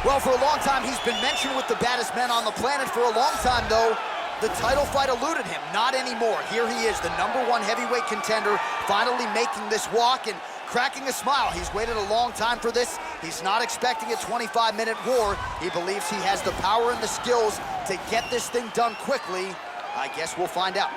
Well, for a long time, he's been mentioned with the baddest men on the planet. For a long time, though, the title fight eluded him. Not anymore. Here he is, the #1 heavyweight contender, finally making this walk and cracking a smile. He's waited a long time for this. He's not expecting a 25-minute war. He believes he has the power and the skills to get this thing done quickly. I guess we'll find out.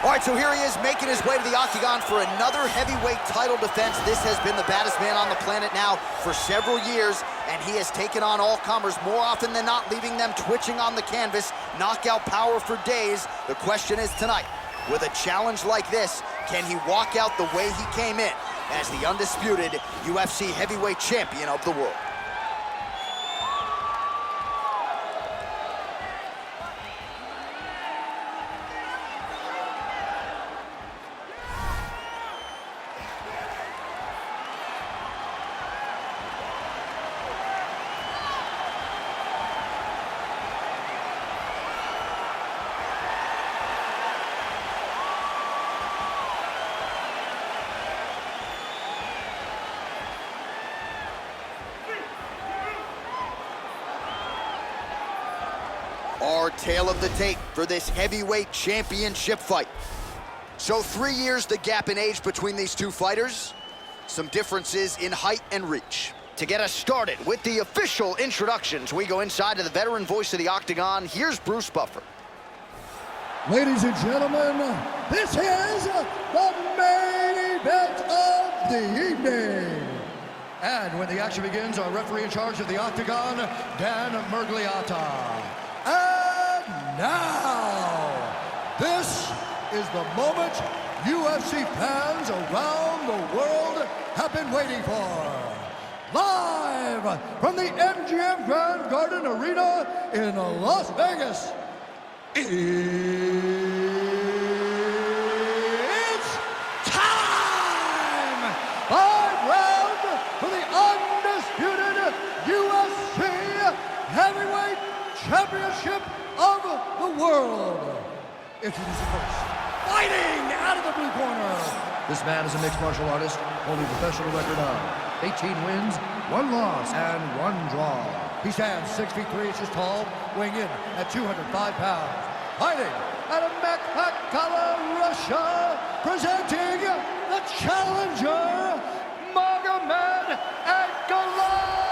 All right, so here he is making his way to the octagon for another heavyweight title defense. This has been the baddest man on the planet now for several years, and he has taken on all comers more often than not, leaving them twitching on the canvas. Knockout power for days. The question is tonight, with a challenge like this, can he walk out the way he came in as the undisputed UFC heavyweight champion of the world? Our tale of the tape for this heavyweight championship fight. So 3 years the gap in age between these two fighters. Some differences in height and reach. To get us started with the official introductions, we go inside to the veteran voice of the octagon. Here's Bruce Buffer. Ladies and gentlemen, this is the main event of the evening. And when the action begins, our referee in charge of the octagon, Dan Murgliata. And now, this is the moment UFC fans around the world have been waiting for. Live from the MGM Grand Garden Arena in Las Vegas, it's time! 5 rounds for the undisputed UFC Heavyweight Championship of the world. Introducing first, fighting out of the blue corner. This man is a mixed martial artist, holding a professional record of 18 wins, 1 loss, and 1 draw. He stands 6 feet 3 inches tall, weighing in at 205 pounds. Fighting out of Magomed, Russia, presenting the challenger, Magomed Ankalaev.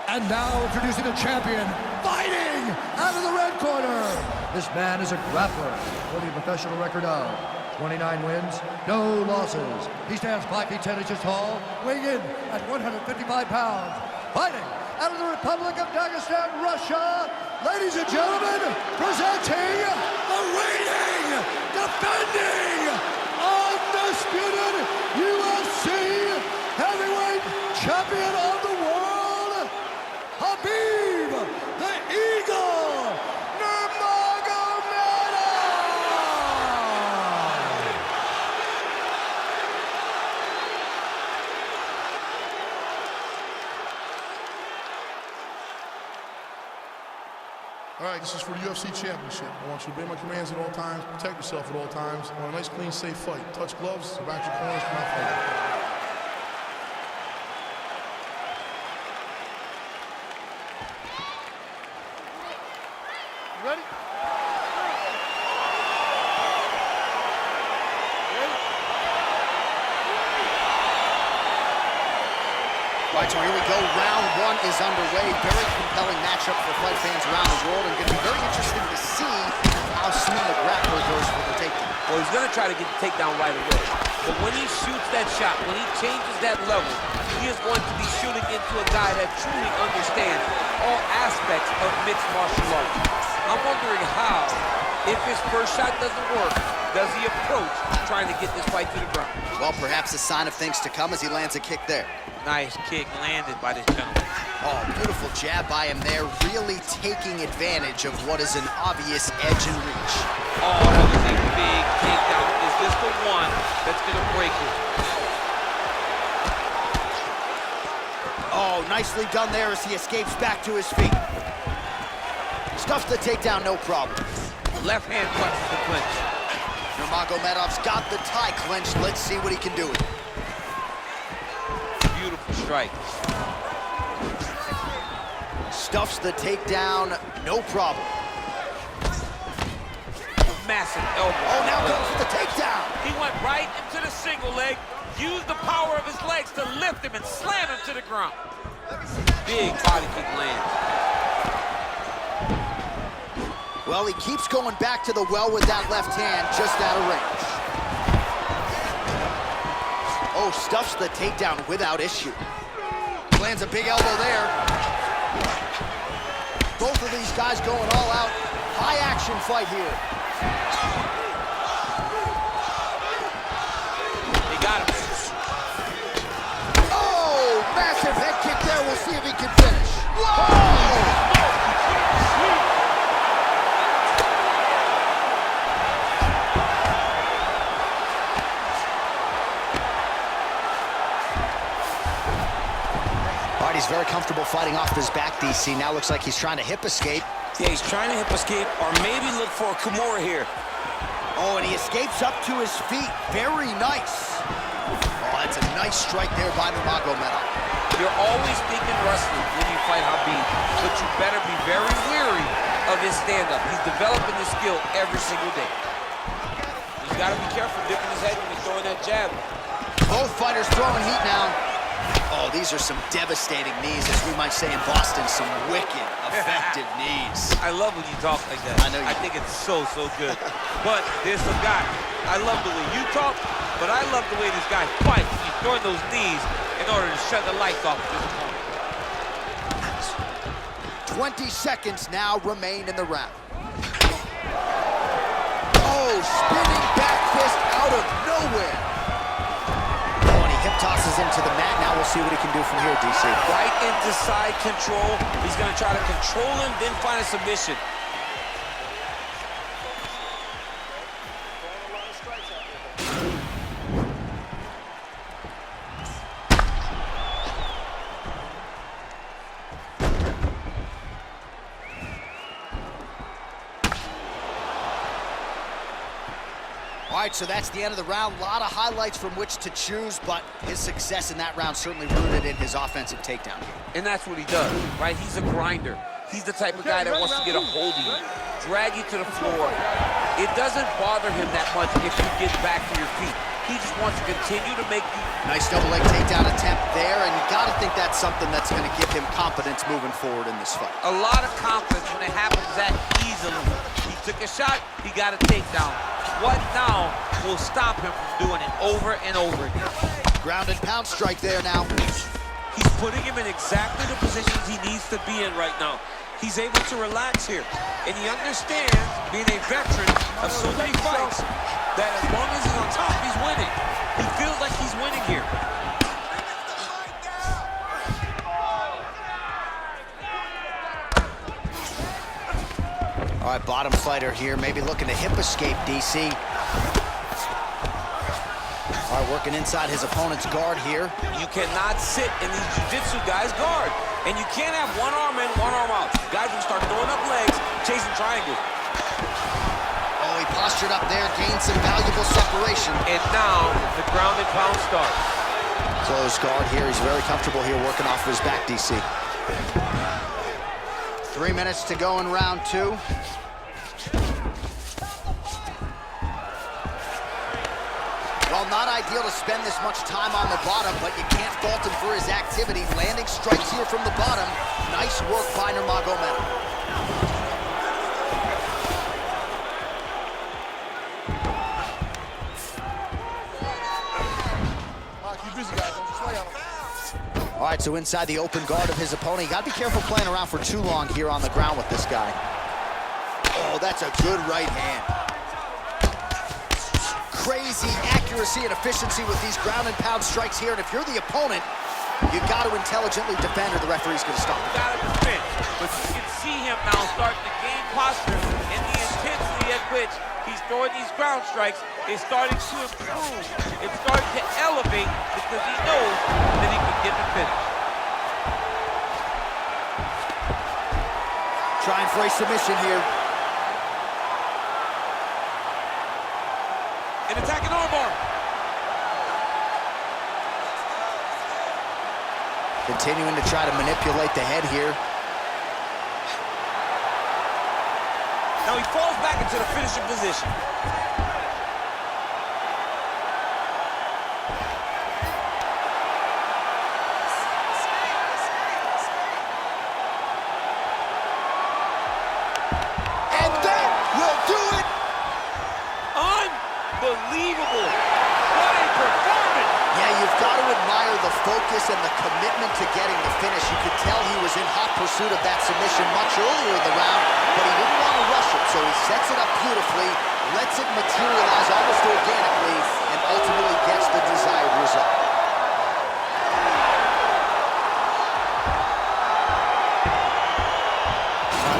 And now introducing the champion, fighting out of the red corner. This man is a grappler, holding a professional record of 29 wins, no losses. He stands 5 feet 10 inches tall, weighing in at 155 pounds. Fighting out of the Republic of Dagestan, Russia, ladies and gentlemen, presenting the reigning, defending, undisputed UFC heavyweight champion of the world, Khabib the Eagle Nurmagomedov. All right, this is for the UFC Championship. I want you to obey my commands at all times, protect yourself at all times. I want a nice, clean, safe fight. Touch gloves, back your corners, come out fight. Ready? All right, so here we go. Round 1 is underway. Very compelling matchup for fight fans around the world, and going to be very interesting to see how soon the grappler goes for the takedown. Well, he's going to try to get the takedown right away. But when he shoots that shot, when he changes that level, he is going to be shooting into a guy that truly understands all aspects of mixed martial arts. I'm wondering how, if his first shot doesn't work, does he approach trying to get this fight to the ground. Well, perhaps a sign of things to come as he lands a kick there. Nice kick landed by this gentleman. Oh, beautiful jab by him there, really taking advantage of what is an obvious edge and reach. Oh, that was a big takedown. Is this the one that's going to break it? Oh, nicely done there as he escapes back to his feet. Stuffs the takedown, no problem. Left hand clutches the clinch. Nurmagomedov's got the tie clenched. Let's see what he can do with it. Beautiful strike. Stuffs the takedown, no problem. Massive elbow. Oh, now goes for the takedown. He went right into the single leg, used the power of his legs to lift him and slam him to the ground. Big body kick lands. Well, he keeps going back to the well with that left hand, just out of range. Oh, stuffs the takedown without issue. Lands a big elbow there. Both of these guys going all out. High action fight here. He got him. Oh, massive head kick there. We'll see if he can finish. Whoa! He's very comfortable fighting off his back, DC. Now looks like he's trying to hip escape. Yeah, he's trying to hip escape or maybe look for a Kimura here. Oh, and he escapes up to his feet. Very nice. Oh, that's a nice strike there by Nurmagomedov. You're always thinking wrestling when you fight Khabib, but you better be very wary of his stand-up. He's developing this skill every single day. He's got to be careful dipping his head when he's throwing that jab. Both fighters throwing heat now. Oh, these are some devastating knees, as we might say in Boston, some wicked, effective knees. I love when you talk like that. I know you I think it's so good. But there's some guy. I love the way you talk, but I love the way this guy fights. He's throwing those knees in order to shut the lights off of his opponent. 20 seconds now remain in the round. Oh, spinning back fist out of nowhere. Tosses him to the mat. Now we'll see what he can do from here, DC. Right into side control. He's going to try to control him, then find a submission. All right, so that's the end of the round. A lot of highlights from which to choose, but his success in that round certainly rooted in his offensive takedown. And that's what he does, right? He's a grinder. He's the type of guy that wants to get a hold of you, drag you to the floor. It doesn't bother him that much if you get back to your feet. He just wants to continue to make you... Nice double leg takedown attempt there, and you got to think that's something that's going to give him confidence moving forward in this fight. A lot of confidence when it happens that easily. He took a shot, he got a takedown. What now will stop him from doing it over and over again? Ground and pound strike there now. He's putting him in exactly the positions he needs to be in right now. He's able to relax here. And he understands, being a veteran of so many fights, that as long as he's on top, he's winning. He feels like he's winning here. All right, bottom fighter here, maybe looking to hip escape, DC. All right, working inside his opponent's guard here. You cannot sit in these jiu-jitsu guys' guard. And you can't have one arm in, one arm out. Guys will start throwing up legs, chasing triangles. Oh, he postured up there, gained some valuable separation. And now the ground and pound starts. Closed guard here. He's very comfortable here working off of his back, DC. 3 minutes to go in round two. Well, not ideal to spend this much time on the bottom, but you can't fault him for his activity. Landing strikes here from the bottom. Nice work by Nurmagomedov. All right, so inside the open guard of his opponent. You got to be careful playing around for too long here on the ground with this guy. Oh, that's a good right hand. crazy accuracy and efficiency with these ground and pound strikes here, and if you're the opponent, you got to intelligently defend or the referee's going to stop it. Got to defend, but you can see him now starting to gain posture, and the intensity at which he's throwing these ground strikes is starting to improve. It's starting to elevate because he knows that he can get the finish. Trying for a submission here. An attacking armbar. Continuing to try to manipulate the head here. Now he falls back into the finishing position. And that will do it! Unbelievable! What a performance! Yeah, you've got to admire the focus and the commitment to getting the finish. You could tell he was in hot pursuit of that submission much earlier in the round, but he didn't want to rush it, so he sets it up beautifully, lets it materialize almost organically, and ultimately gets the desired result.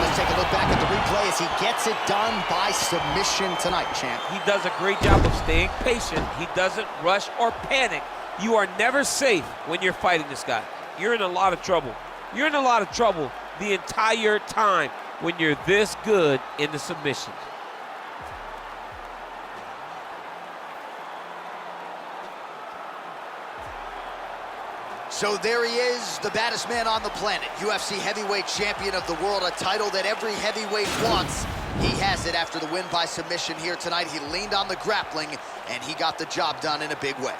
Let's take a look back at the replay as he gets it done by submission tonight, champ. He does a great job of staying patient. He doesn't rush or panic. You are never safe when you're fighting this guy. You're in a lot of trouble. You're in a lot of trouble the entire time when you're this good in the submissions. So there he is, the baddest man on the planet, UFC heavyweight champion of the world, a title that every heavyweight wants. He has it after the win by submission here tonight. He leaned on the grappling, and he got the job done in a big way.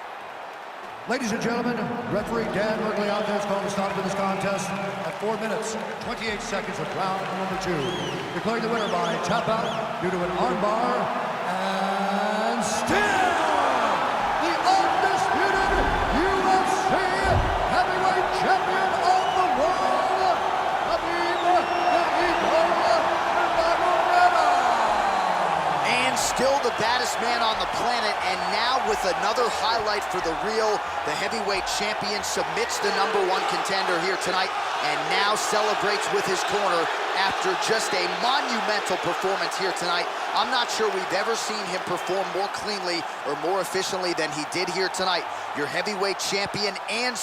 Ladies and gentlemen, referee Dan Mergliante has called a stop to this contest at 4 minutes, 28 seconds of round number 2. Declaring the winner by tap out due to an armbar, and still the undisputed UFC heavyweight champion of the world, Khabib Nurmagomedov. And still the baddest man on the planet, and now with another highlight for the real, the heavyweight champion submits the #1 contender here tonight, and now celebrates with his corner after just a monumental performance here tonight. I'm not sure we've ever seen him perform more cleanly or more efficiently than he did here tonight. Your heavyweight champion and